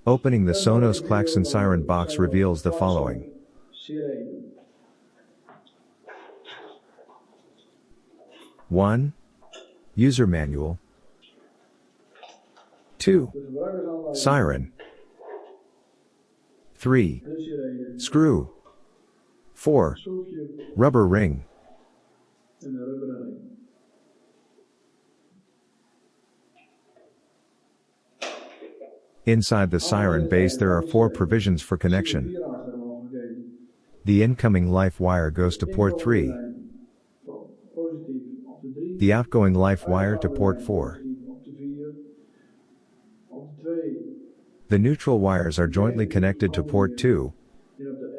Opening the Sonos Klaxon Siren box reveals the following. 1. User Manual. 2. Siren. 3. Screw. 4. Rubber ring. Inside the siren base there are 4 provisions for connection. The incoming life wire goes to port 3. The outgoing life wire to port 4. The neutral wires are jointly connected to port 2,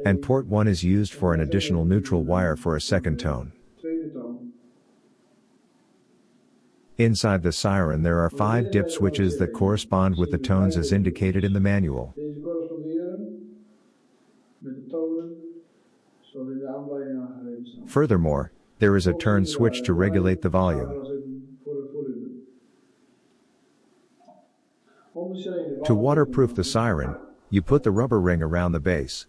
and port 1 is used for an additional neutral wire for a second tone. Inside the siren there are 5 dip switches that correspond with the tones as indicated in the manual. Furthermore, there is a turn switch to regulate the volume. To waterproof the siren, you put the rubber ring around the base.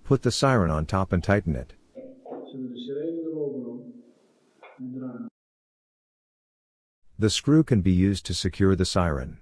Put the siren on top and tighten it. The screw can be used to secure the siren.